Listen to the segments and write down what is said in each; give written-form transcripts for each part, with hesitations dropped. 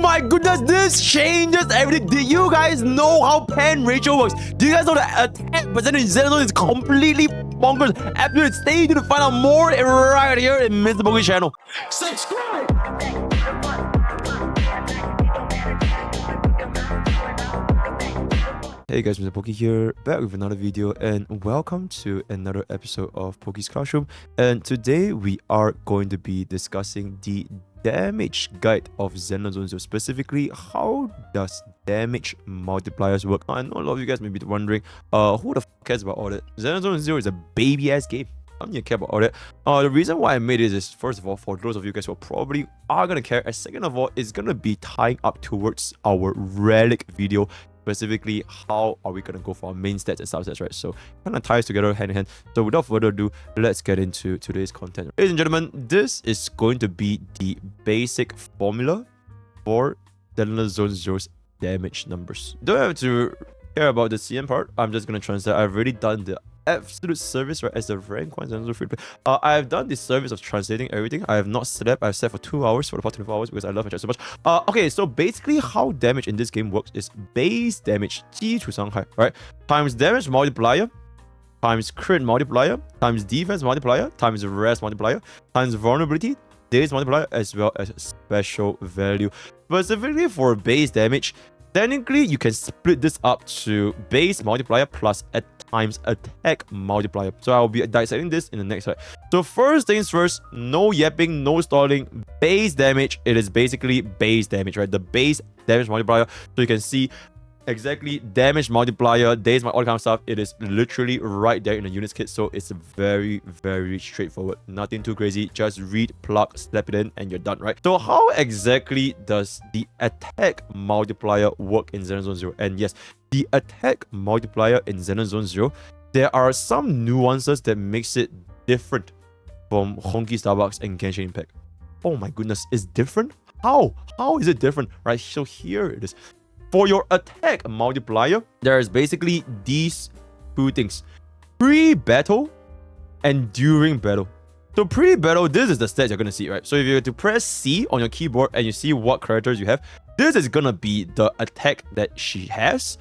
my goodness, this changes everything. Did you guys know how pen ratio works? Do you guys know that attack percentage in Zenless Zone is completely bonkers? Absolutely, stay tuned to find out more right here in MrPokke channel. Subscribe! Hey guys, MrPokke here, back with another video, and welcome to another episode of Pokke's Classroom. And today we are going to be discussing the damage guide of Zenless Zone Zero. Specifically, how does damage multipliers work? I know a lot of you guys may be wondering, who the f cares about all that? Zenless Zone Zero is a baby ass game. I don't care about all that. The reason why I made it is, first of all, for those of you guys who probably are gonna care, and second of all, it's gonna be tying up towards our relic video. Specifically, how are we gonna go for our main stats and substats, right? So kind of ties together hand in hand. So without further ado, let's get into today's content. Ladies and gentlemen, this is going to be the basic formula for Zenless Zone Zero's damage numbers. Don't have to care about the CM part. I'm just gonna translate. I've already done the absolute service, right, as the rank 1 Zenless free play. I have done the service of translating everything. I have not slept. I've slept for 2 hours for the past 24 hours because I love my chat so much. Okay, so basically how damage in this game works is base damage, 基础伤害, right, times damage multiplier, times crit multiplier, times defense multiplier, times rest multiplier, times vulnerability, Daze Multiplier, as well as special value. Specifically for base damage, technically you can split this up to base multiplier plus a times attack multiplier. So I'll be dissecting this in the next slide. So first things first, no yapping, no stalling. Base damage, it is basically base damage, right? The base damage multiplier. So you can see exactly damage multiplier, days, all kind of stuff. It is literally right there in the units kit. So it's very, very straightforward. Nothing too crazy. Just read, plug, slap it in, and you're done, right? So how exactly does the attack multiplier work in Zenless Zone Zero? And yes, the attack multiplier in Zenless Zone Zero, there are some nuances that makes it different from Honkai Starbucks and Genshin Impact. Oh my goodness, it's different? How? How is it different? Right, so here it is. For your attack multiplier, there is basically these two things: pre-battle and during battle. So pre-battle, this is the stats you're gonna see, right? So if you were to press C on your keyboard and you see what characters you have, this is gonna be the attack that she has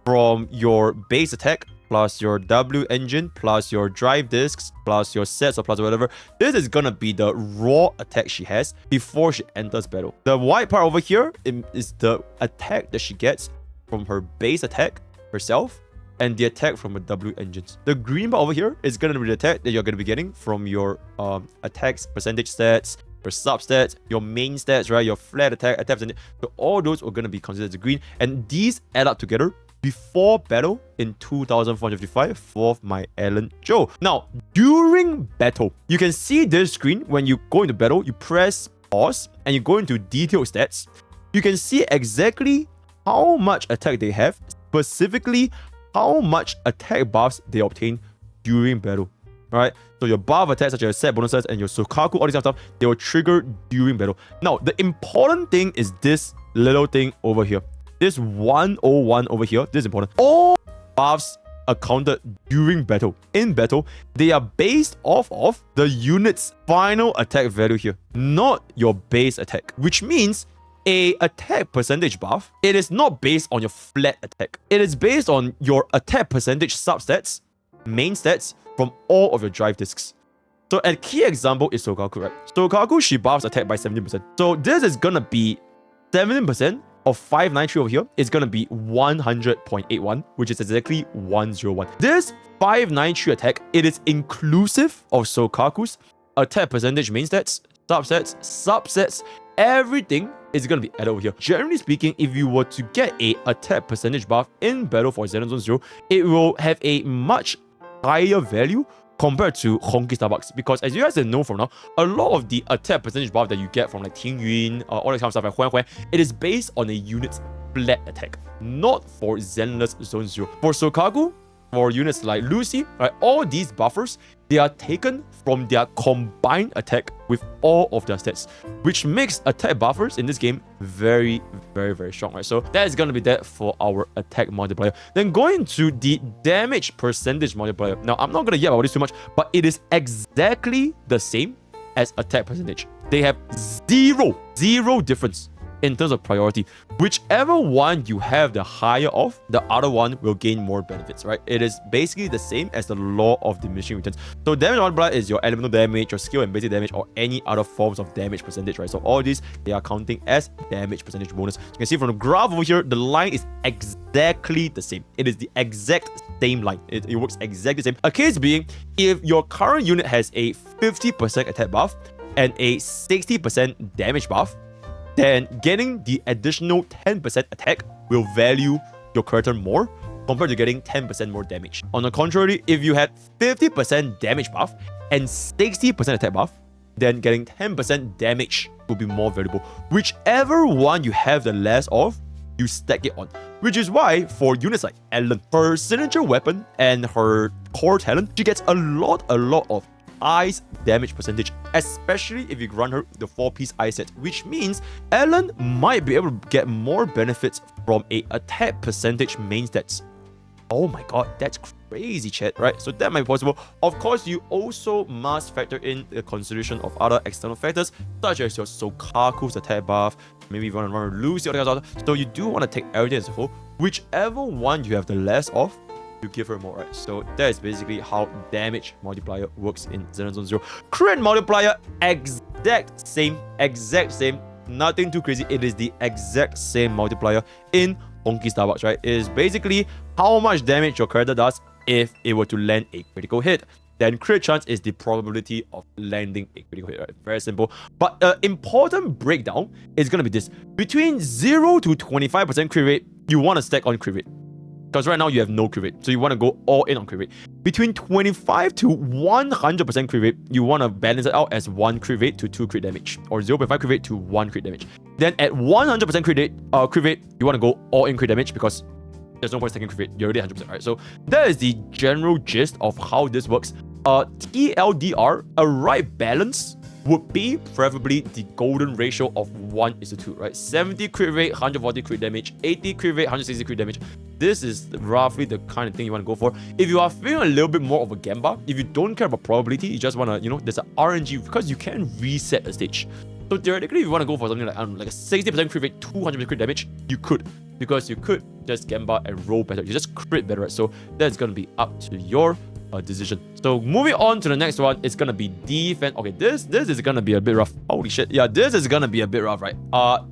from your base attack plus your W engine plus your drive discs plus your sets or plus whatever. This is gonna be the raw attack she has before she enters battle. The white part over here is the attack that she gets from her base attack herself and the attack from her W engines. The green part over here is gonna be the attack that you're gonna be getting from your attacks percentage stats, your substats, your main stats, right? Your flat attack percentage. So all those are gonna be considered as green, and these add up together before battle in 2455 for my Alan Joe. Now, during battle, you can see this screen when you go into battle, you press pause and you go into detailed stats. You can see exactly how much attack they have, specifically how much attack buffs they obtain during battle. Right? So your buff attacks such as set bonuses and your Sokaku, all this kind of stuff, they will trigger during battle. Now, the important thing is this little thing over here. This 101 over here, this is important. All buffs are counted during battle. In battle, they are based off of the unit's final attack value here, not your base attack. Which means a attack percentage buff, it is not based on your flat attack. It is based on your attack percentage substats, main stats from all of your drive discs. So a key example is Sokaku, right? Sokaku, she buffs attack by 17%. So this is gonna be 17% of 593 over here is going to be 100.81, which is exactly 101. This 593 attack, it is inclusive of Sokaku's attack percentage main stats, subsets, everything is going to be added over here. Generally speaking, if you were to get a attack percentage buff in battle for Zenless Zone Zero, it will have a much higher value compared to Honkai Starbucks, because as you guys know from now, a lot of the attack percentage buff that you get from like Ting Yun, all that kind of stuff like Huan Huan, it is based on a unit's flat attack, not for Zenless Zone Zero. For Sokaku, for units like Lucy, right, all these buffers, they are taken from their combined attack with all of their stats, which makes attack buffers in this game very, very, very strong, right? So that is going to be that for our attack multiplier. Then going to the damage percentage multiplier. Now, I'm not going to yell about this too much, but it is exactly the same as attack percentage. They have zero difference. in terms of priority. Whichever one you have the higher of, the other one will gain more benefits, right? It is basically the same as the law of diminishing returns. So damage multiplier is your elemental damage, your skill and basic damage, or any other forms of damage percentage, right? So all these, they are counting as damage percentage bonus. You can see from the graph over here, the line is exactly the same. It is the exact same line. It works exactly the same. A case being, if your current unit has a 50% attack buff and a 60% damage buff, then getting the additional 10% attack will value your character more compared to getting 10% more damage. On the contrary, if you had 50% damage buff and 60% attack buff, then getting 10% damage will be more valuable. Whichever one you have the less of, you stack it on. Which is why for units like Ellen, her signature weapon and her core talent, she gets a lot of ice damage percentage, especially if you run her the 4-piece ice set, which means Ellen might be able to get more benefits from a attack percentage main stats. Oh my god, that's crazy, chat, right? So that might be possible. Of course, you also must factor in the consideration of other external factors, such as your Sokaku's attack buff, maybe you want to run Lucy, so you do want to take everything as a whole. Whichever one you have the less of, you give her more, right? So that is basically how damage multiplier works in Zenless Zone Zero. Crit multiplier, exact same, nothing too crazy. It is the exact same multiplier in Honkai Starbucks, right? It is basically how much damage your character does if it were to land a critical hit. Then crit chance is the probability of landing a critical hit, right? Very simple. But important breakdown is going to be this. Between 0 to 25% crit rate, you want to stack on crit rate. Because right now you have no crit rate, so you want to go all in on crit rate. Between 25 to 100% crit rate, you want to balance it out as 1 crit rate to 2 crit damage, or 0.5 crit rate to 1 crit damage. Then at 100% crit rate, you want to go all in crit damage because there's no point stacking crit rate. You're already 100%, right? So that is the general gist of how this works. TLDR, a right balance would be preferably the golden ratio of 1:2, right? 70 crit rate, 140 crit damage, 80 crit rate, 160 crit damage. This is roughly the kind of thing you want to go for. If you are feeling a little bit more of a gamba, if you don't care about probability, you just want to, there's an RNG because you can reset a stage. So theoretically, if you want to go for something like, like a 60% crit rate, 200% crit damage, you could. Because you could just gamba and roll better. You just crit better, right? So that's going to be up to your decision. So moving on to the next one, it's gonna be defense. Okay, this is gonna be a bit rough. Holy shit. Yeah, this is gonna be a bit rough, right?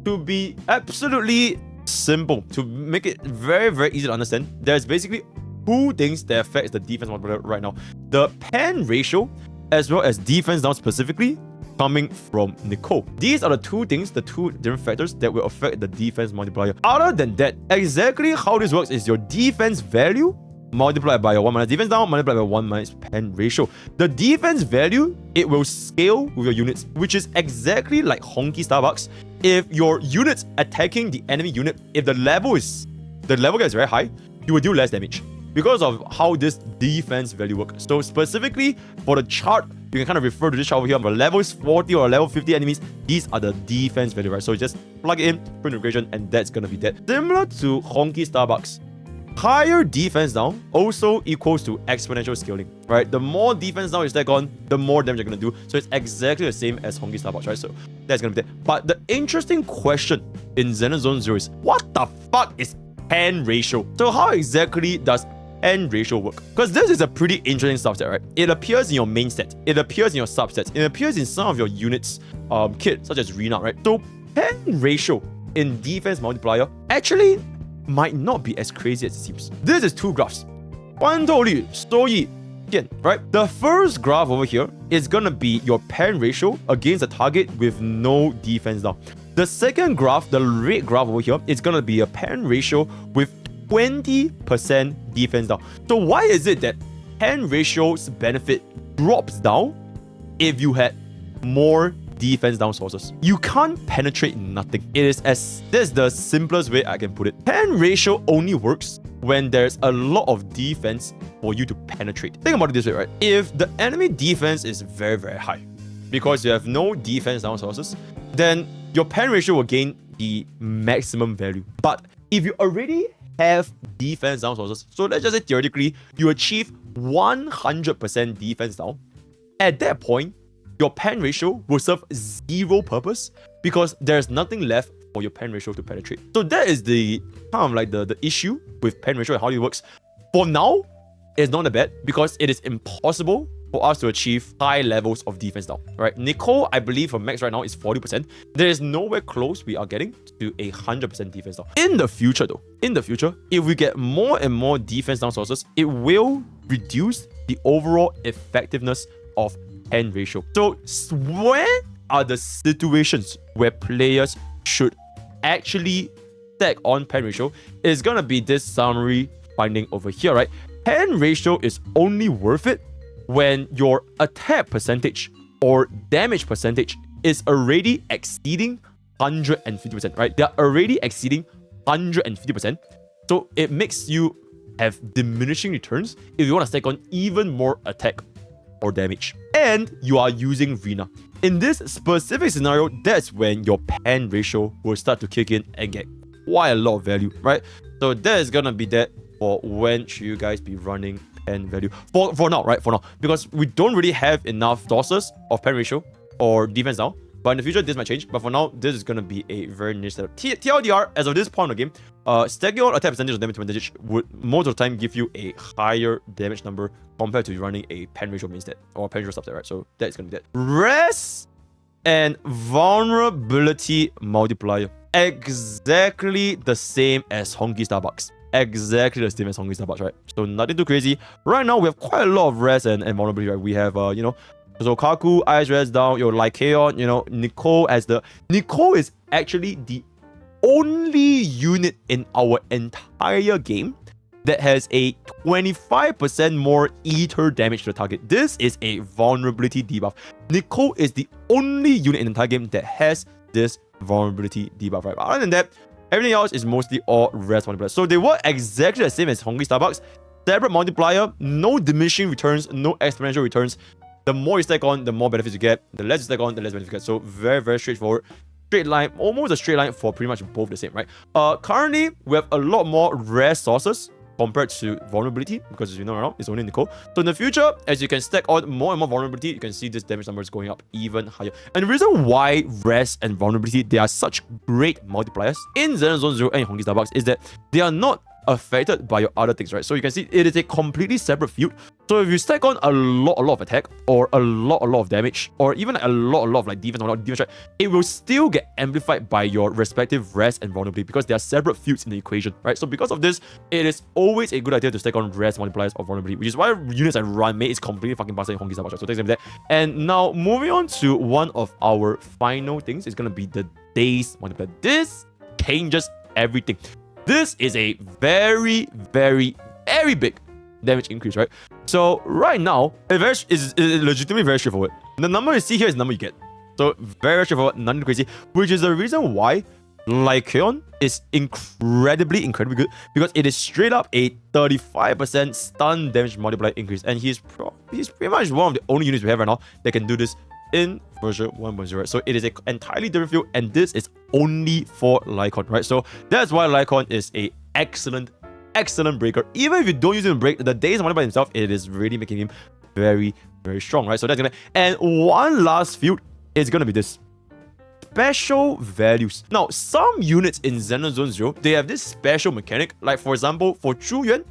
To be absolutely simple, to make it very easy to understand, there's basically two things that affects the defense multiplier right now. The pen ratio, as well as defense down specifically, coming from Nicole. These are the two things, the two different factors that will affect the defense multiplier. Other than that, exactly how this works is your defense value multiplied by your 1 minus defense down, multiplied by 1 minus pen ratio. The defense value, it will scale with your units, which is exactly like Honkai Starbucks. If your units attacking the enemy unit, if the level gets very high, you will do less damage because of how this defense value works. So specifically for the chart, you can kind of refer to this chart over here. For levels 40 or level 50 enemies, these are the defense value, right? So just plug it in, put integration, and that's gonna be that. Similar to Honkai Starbucks, higher defense down also equals to exponential scaling, right? The more defense down you stack on, the more damage you're going to do. So it's exactly the same as Honkai Starbucks, right? So that's going to be that. But the interesting question in Zenless Zone Zero is, what the fuck is pen ratio? So how exactly does pen ratio work? Because this is a pretty interesting subset, right? It appears in your main stat. It appears in your subsets. It appears in some of your units kit, such as Rena, right? So pen ratio in defense multiplier actually might not be as crazy as it seems. This is two graphs. 关透率, 收益, right? The first graph over here is gonna be your pen ratio against a target with no defense down. The second graph, the red graph over here, is gonna be a pen ratio with 20% defense down. So why is it that pen ratio's benefit drops down if you had more defense down sources? You can't penetrate nothing. This is the simplest way I can put it. Pen ratio only works when there's a lot of defense for you to penetrate. Think about it this way, right? If the enemy defense is very high because you have no defense down sources, then your pen ratio will gain the maximum value. But if you already have defense down sources, so let's just say theoretically you achieve 100% defense down, at that point your pen ratio will serve zero purpose because there's nothing left for your pen ratio to penetrate. So that is the kind of like the issue with pen ratio and how it works. For now, it's not that bad because it is impossible for us to achieve high levels of defense now, right? Nicole, I believe for max right now is 40%. There is nowhere close we are getting to 100% defense now. In the future though, if we get more and more defense down sources, it will reduce the overall effectiveness of pen ratio. So when are the situations where players should actually stack on pen ratio? It's gonna be this summary finding over here, right? Pen ratio is only worth it when your attack percentage or damage percentage is already exceeding 150%, right? They're already exceeding 150%. So it makes you have diminishing returns if you want to stack on even more attack or damage. And you are using Rina. In this specific scenario, that's when your pen ratio will start to kick in and get quite a lot of value, right? So that is gonna be that for when should you guys be running pen value for now, right? For now, because we don't really have enough sources of pen ratio or defense now. But in the future, this might change. But for now, this is gonna be a very niche setup. TLDR, as of this point in the game, stacking on attack percentage or damage percentage would most of the time give you a higher damage number compared to running a pen ratio main stat or pen ratio subset, right? So that's gonna be that. Res and vulnerability multiplier. Exactly the same as Honkai Starbucks. Exactly the same as Honkai Starbucks, right? So nothing too crazy. Right now, we have quite a lot of res and vulnerability, right? We have, you know, so Kaku, Ice Res down, your Lycaon, you know, Nicole as the... Nicole is actually the only unit in our entire game that has a 25% more ether damage to the target. This is a vulnerability debuff. Nicole is the only unit in the entire game that has this vulnerability debuff, right? But other than that, everything else is mostly all res multiplier. So they work exactly the same as Honkai Starbucks. Separate multiplier, no diminishing returns, no exponential returns. The more you stack on, the more benefits you get. The less you stack on, the less benefits you get. So very, very straightforward. Straight line, almost a straight line for pretty much both the same, right? Currently, we have a lot more rare sources compared to vulnerability, because as you know right now, it's only Nicole. So in the future, as you can stack on more and more vulnerability, you can see this damage number is going up even higher. And the reason why res and vulnerability, they are such great multipliers in Zenless Zone Zero and Honkai Starbucks is that they are not affected by your other things, right? So you can see it is a completely separate field. So if you stack on a lot of attack or a lot of damage or even a lot of like defense or defense, right, it will still get amplified by your respective res and vulnerability because they are separate fields in the equation, right? So because of this, it is always a good idea to stack on res multipliers or vulnerability, which is why units like Ranmei is completely fucking busted in Honkai Starbucks, right? So thanks for that. And now moving on to one of our final things is gonna be the Daze Multiplier. This changes everything. This is a very big damage increase, right? So right now, it's legitimately very straightforward. The number you see here is the number you get. So very straightforward, nothing crazy, which is the reason why Lycaon is incredibly good, because it is straight up a 35% stun damage multiplier increase, and he's pretty much one of the only units we have right now that can do this in version 1.0. So it is an entirely different field, and this is only for Lycaon, right? So that's why Lycaon is a excellent breaker. Even if you don't use him to break, the Daze Multiplier himself, it is really making him very strong, right? So that's gonna... And one last field is gonna be this. Special values. Now, some units in Zenless Zone Zero, they have this special mechanic. Like, for example, for Zhu Yuan,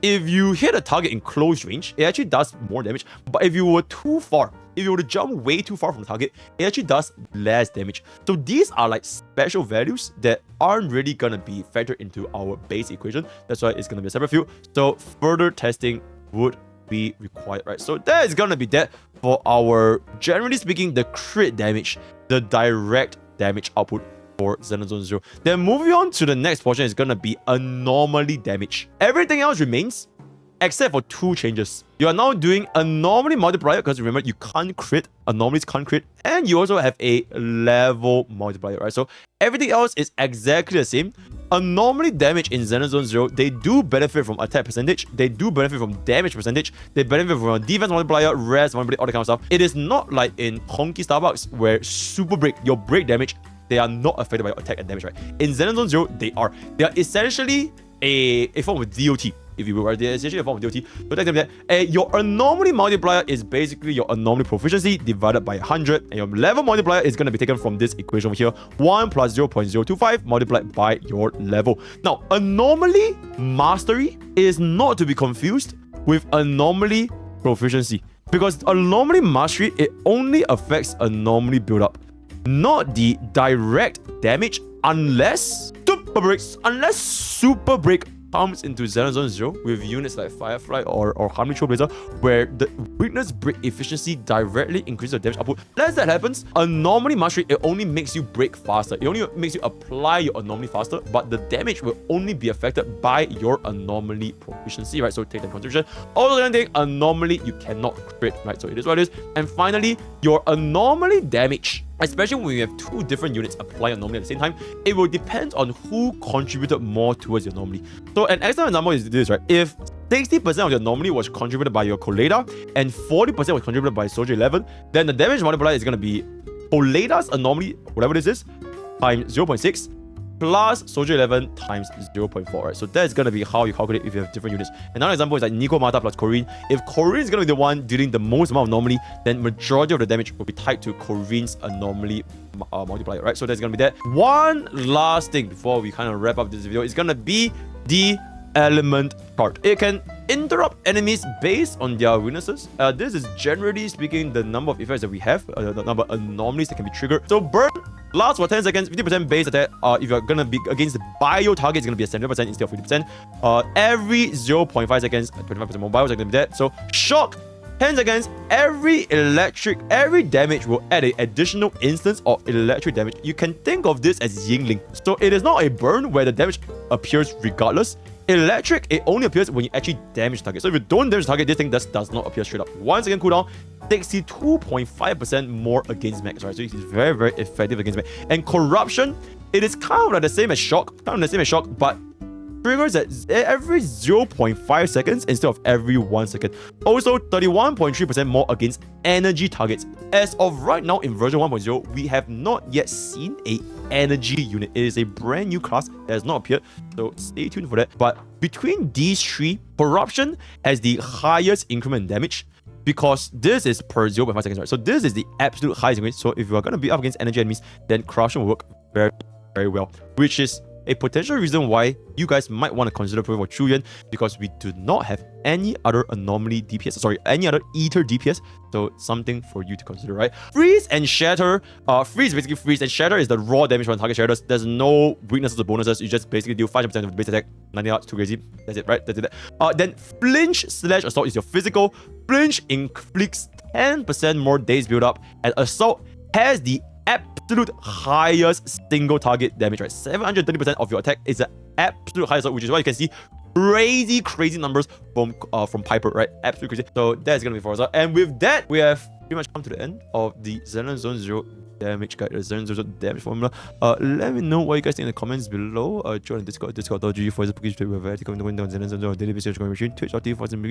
if you hit a target in close range, it actually does more damage. But if you were too far, if you were to jump way too far from the target, it actually does less damage. So these are like special values that aren't really gonna be factored into our base equation. That's why it's gonna be a separate field. So further testing would be required, right? So that is gonna be that for our, generally speaking, the crit damage, the direct damage output for Zenless Zone Zero. Then moving on to the next portion is gonna be anomaly damage. Everything else remains except for two changes. You are now doing anomaly multiplier, because remember, you can't crit, anomalies can't crit, and you also have a level multiplier, right? So everything else is exactly the same. Anomaly damage in Zenless Zone Zero, they do benefit from attack percentage, they do benefit from damage percentage, they benefit from a defense multiplier, res multiplier, all that kind of stuff. It is not like in Honkai Starbucks where super break, your break damage, they are not affected by your attack and damage, right? In Zenless Zone Zero, they are. They are essentially a form of DOT. if you will, right? It's actually a form of DOT. So that's gonna be that. Your anomaly multiplier is basically your anomaly proficiency divided by 100, and your level multiplier is gonna be taken from this equation over here: 1 plus 0.025 multiplied by your level. Now, anomaly mastery is not to be confused with anomaly proficiency, because anomaly mastery, it only affects anomaly build-up, not the direct damage, unless super break comes into Zenless Zone Zero with units like Firefly or Harmony Trailblazer, where the weakness break efficiency directly increases the damage output. As that happens, anomaly mastery, it only makes you break faster. It only makes you apply your anomaly faster, but the damage will only be affected by your anomaly proficiency, right? So take that into consideration. Also, the thing, anomaly, you cannot crit, right? So it is what it is. And finally, your anomaly damage, especially when you have two different units apply anomaly at the same time, it will depend on who contributed more towards your anomaly. So an excellent example is this, right? If 60% of your anomaly was contributed by your Colada and 40% was contributed by Soldier 11, then the damage multiplier is going to be Colada's anomaly, whatever this is, times 0.6 plus Soldier 11 times 0.4, right? So that's going to be how you calculate if you have different units. Another example is like Nico Mata plus Corrine. If Corrine is going to be the one dealing the most amount of anomaly, then majority of the damage will be tied to Corrine's anomaly multiplier, right? So that's going to be that. One last thing before we kind of wrap up this video is going to be the element chart. It can interrupt enemies based on their weaknesses. This is generally speaking the number of effects that we have, the number of anomalies that can be triggered. So burn lasts for 10 seconds, 50% base attack. If you're gonna be against the bio target, it's gonna be a 70% instead of 50%. Every 0.5 seconds, 25% more bios are gonna be dead. So shock, 10 seconds, every damage will add an additional instance of electric damage. You can think of this as Yingling. So it is not a burn where the damage appears regardless. Electric, it only appears when you actually damage the target. So if you don't damage the target, this thing does not appear straight up. 1 second cooldown, 62.5% more against max, right? So it's very, very effective against max. And corruption, it is kind of like the same as shock, but triggers at every 0.5 seconds instead of every 1 second. Also, 31.3% more against energy targets. As of right now in version 1.0, we have not yet seen a energy unit. It is a brand new class that has not appeared, so stay tuned for that. But between these three, corruption has the highest increment damage, because this is per 0.5 seconds, right? So this is the absolute highest increment. So if you are going to be up against energy enemies, then corruption will work very, very well, which is a potential reason why you guys might want to consider playing for Chuyan, because we do not have any other anomaly DPS, any other ether DPS, so something for you to consider, right? Freeze and Shatter. Freeze basically freeze, and Shatter is the raw damage from target shatters. There's no weaknesses or bonuses. You just basically deal 5% of the base attack. 90 yards, too crazy. That's it, right? That's it. Then Flinch slash Assault is your physical. Flinch inflicts 10% more days build up, and Assault has the absolute highest single target damage, right? 730% of your attack is the absolute highest, which is why you can see crazy numbers from Piper, right? Absolutely crazy. So that's gonna be for us. And with that, we have pretty much come to the end of the Zenless Zone Zero damage guide, the Zenless Zone Zero damage formula. Let me know what you guys think in the comments below. Join the Discord.gg for the Pokke Street, where going down Zenless Zone Zero daily basis machine, Twitch.tv for some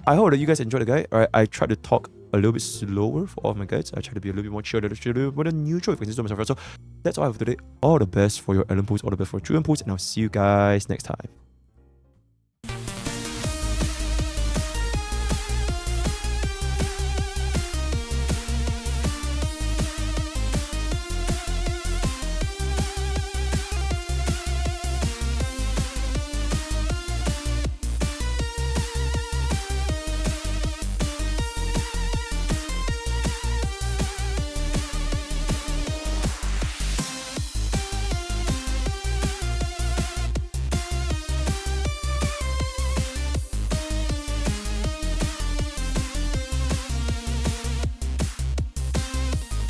I hope that you guys enjoyed the guide. Alright, I tried to talk a little bit slower for all of my guides. I try to be a little bit more chill, a little bit more neutral if I consider myself. So that's all I have for today. All the best for your Ellen pools, all the best for your Chuyan pools, and I'll see you guys next time.